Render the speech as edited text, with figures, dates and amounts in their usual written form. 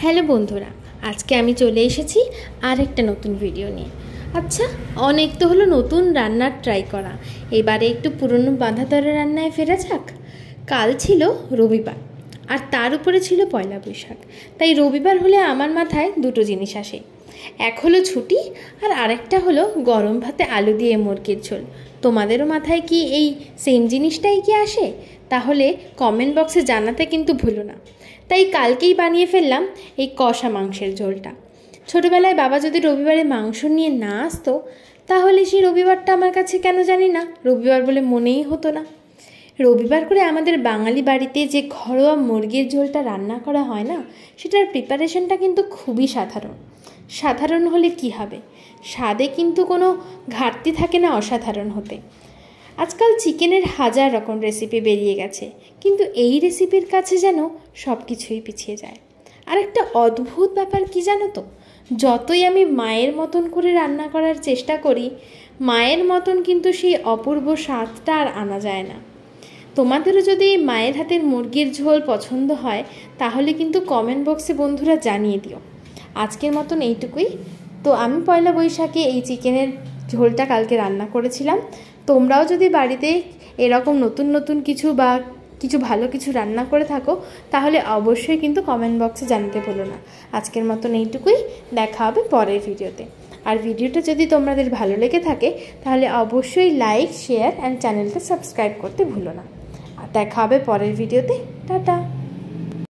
Hello বন্ধুরা, আজকে আমি চলে এসেছি আরেকটা নতুন ভিডিও নিয়ে। আচ্ছা, অনেক তো হলো নতুন রান্নার ট্রাই করা, এবারে একটু পুরনো বাঁধাধরা রান্নায় ফেরা যাক। কাল ছিল রবিবার আর তার উপরে ছিল পয়লা বৈশাখ, তাই রবিবার হলে আমার মাথায় দুটো জিনিস আসে। এক হলো ছুটি আর আরেকটা হলো গরম ভাতে আলু দিয়ে মুরগির ঝোল। তোমাদেরও মাথায় কি এই সেম জিনিসটাই কি আসে? তাহলে কমেন্ট বক্সে জানাতে কিন্তু ভুলো না। তাই কালকেই বানিয়ে ফেললাম এই কষা মাংসের ঝোলটা। ছোটোবেলায় বাবা যদি রবিবারে মাংস নিয়ে না আসতো, তাহলে সেই রবিবারটা আমার কাছে কেন জানি না রবিবার বলে মনেই হতো না। রবিবার করে আমাদের বাঙালি বাড়িতে যে ঘরোয়া মুরগির ঝোলটা রান্না করা হয় না, সেটার প্রিপারেশনটা কিন্তু খুবই সাধারণ। সাধারণ হলে কি হবে, স্বাদে কিন্তু কোনো ঘাটতি থাকে না অসাধারণ হতে। আজকাল চিকেনের হাজার রকম রেসিপি বেরিয়ে গেছে, কিন্তু এই রেসিপির কাছে যেন সব কিছুই পিছিয়ে যায়। আর একটা অদ্ভুত ব্যাপার কি জানো তো, যতই আমি মায়ের মতন করে রান্না করার চেষ্টা করি, মায়ের মতন কিন্তু সেই অপূর্ব স্বাদটা আর আনা যায় না। তোমাদেরও যদি মায়ের হাতের মুরগির ঝোল পছন্দ হয়, তাহলে কিন্তু কমেন্ট বক্সে বন্ধুরা জানিয়ে দিও। আজকের মতন এইটুকুই। তো আমি পয়লা বৈশাখে এই চিকেনের ঝোলটা কালকে রান্না করেছিলাম। তোমরাও যদি বাড়িতে এরকম নতুন নতুন কিছু বা কিছু ভালো কিছু রান্না করে থাকো, তাহলে অবশ্যই কিন্তু কমেন্ট বক্সে জানাতে ভুলো না। আজকের মতন এইটুকুই, দেখা হবে পরের ভিডিওতে। আর ভিডিওটা যদি তোমাদের ভালো লেগে থাকে, তাহলে অবশ্যই লাইক, শেয়ার অ্যান্ড চ্যানেলটা সাবস্ক্রাইব করতে ভুলো না। আর দেখা হবে পরের ভিডিওতে। টাটা।